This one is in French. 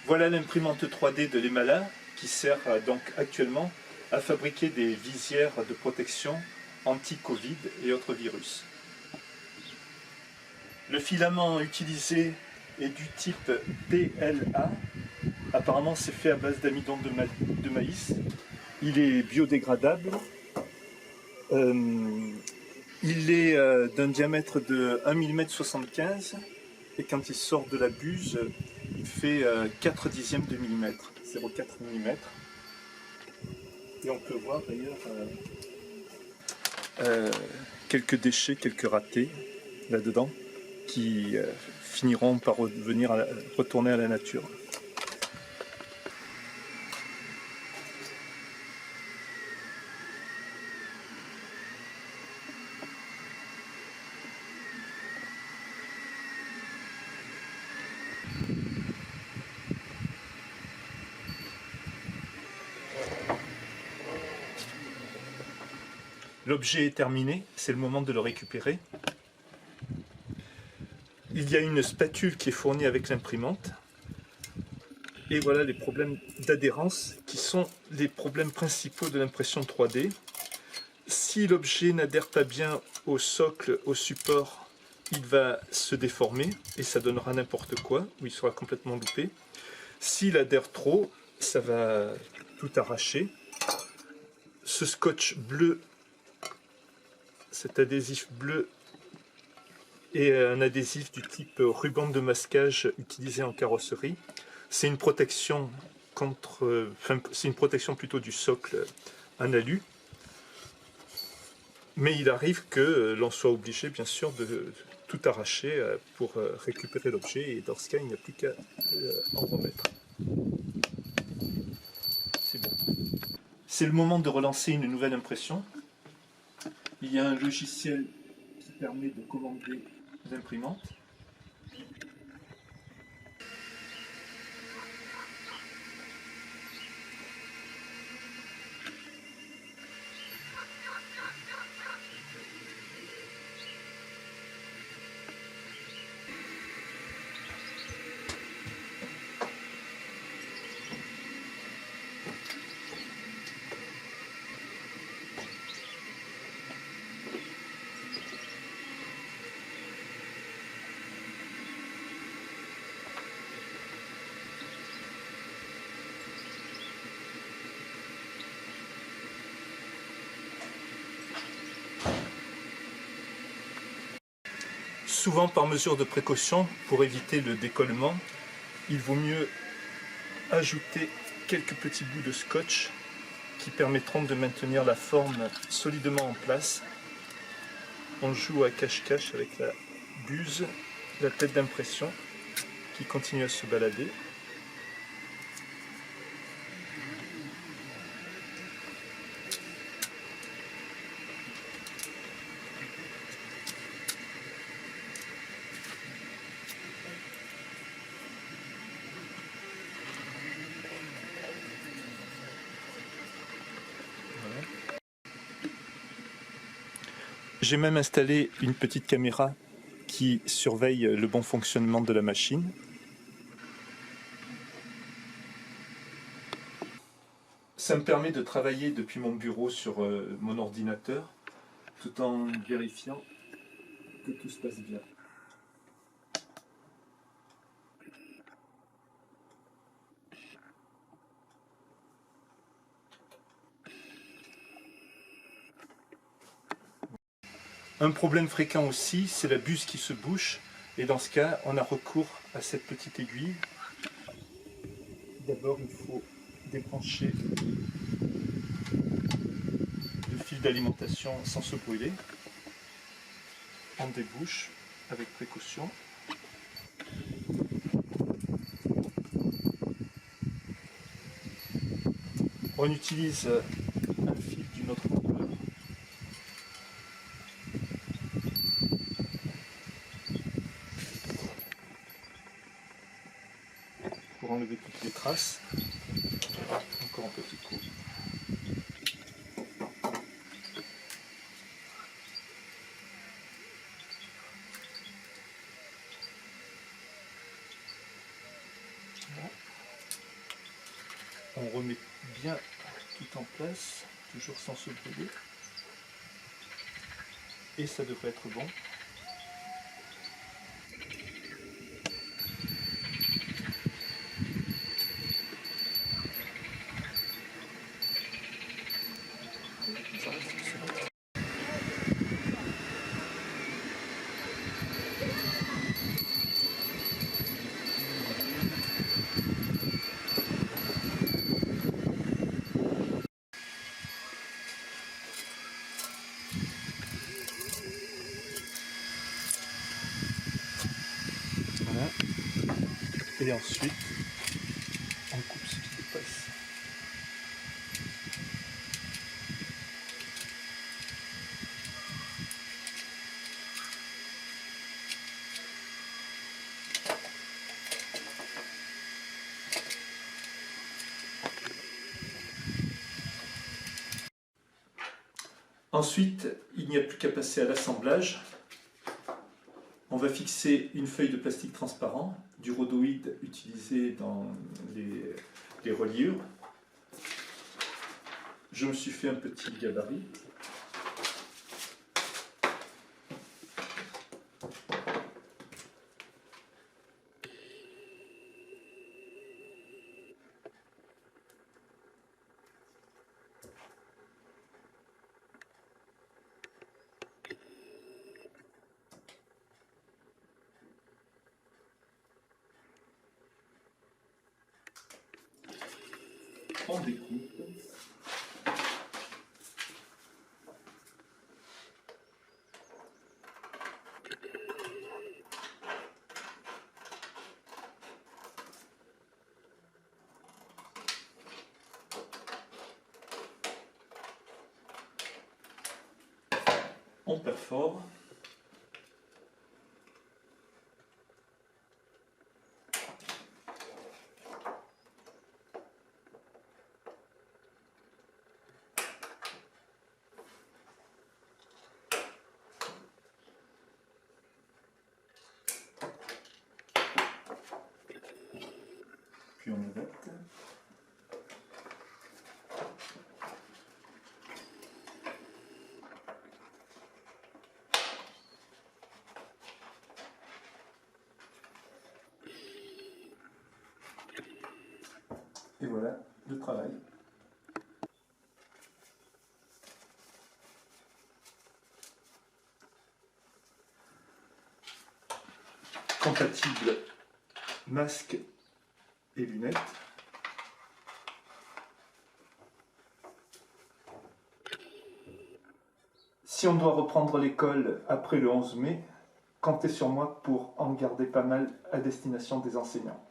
Voilà l'imprimante 3D de l'Emala qui sert donc actuellement à fabriquer des visières de protection anti-Covid et autres virus. Le filament utilisé est du type PLA. Apparemment c'est fait à base d'amidon de maïs. Il est biodégradable. Il est d'un diamètre de 1,75 mm et quand il sort de la buse, il fait 4 dixièmes de millimètre, 0,4 mm. Et on peut voir d'ailleurs quelques déchets, quelques ratés là-dedans qui finiront par retourner à la nature. L'objet est terminé, c'est le moment de le récupérer. Il y a une spatule qui est fournie avec l'imprimante. Et voilà les problèmes d'adhérence qui sont les problèmes principaux de l'impression 3D. Si l'objet n'adhère pas bien au socle, au support, il va se déformer et ça donnera n'importe quoi, ou il sera complètement loupé. S'il adhère trop, ça va tout arracher. Ce scotch bleu, cet adhésif bleu, est un adhésif du type ruban de masquage utilisé en carrosserie. C'est une protection contre, c'est une protection plutôt du socle en alu. Mais il arrive que l'on soit obligé, bien sûr, de tout arracher pour récupérer l'objet, et dans ce cas, il n'y a plus qu'à en remettre. C'est bon. C'est le moment de relancer une nouvelle impression. Il y a un logiciel qui permet de commander l'imprimante. Souvent, par mesure de précaution, pour éviter le décollement, il vaut mieux ajouter quelques petits bouts de scotch qui permettront de maintenir la forme solidement en place. On joue à cache-cache avec la buse, la tête d'impression qui continue à se balader. J'ai même installé une petite caméra qui surveille le bon fonctionnement de la machine. Ça me permet de travailler depuis mon bureau sur mon ordinateur tout en vérifiant que tout se passe bien. Un problème fréquent aussi, c'est la buse qui se bouche, et dans ce cas, on a recours à cette petite aiguille. D'abord, il faut débrancher le fil d'alimentation sans se brûler. On débouche avec précaution. On utilise un fil d'une autre couleur. Pour enlever toutes les traces. Encore un petit coup. Voilà. On remet bien tout en place, toujours sans se brûler. Et ça devrait être bon. Voilà. Et ensuite, on coupe ce qui dépasse. Ensuite, il n'y a plus qu'à passer à l'assemblage. On va fixer une feuille de plastique transparent, du rhodoïde utilisé dans les reliures. Je me suis fait un petit gabarit. On découpe. On perfore. Puis on adapte. Et voilà le travail. Compatible masque et lunettes. Si on doit reprendre l'école après le 11 mai, comptez sur moi pour en garder pas mal à destination des enseignants.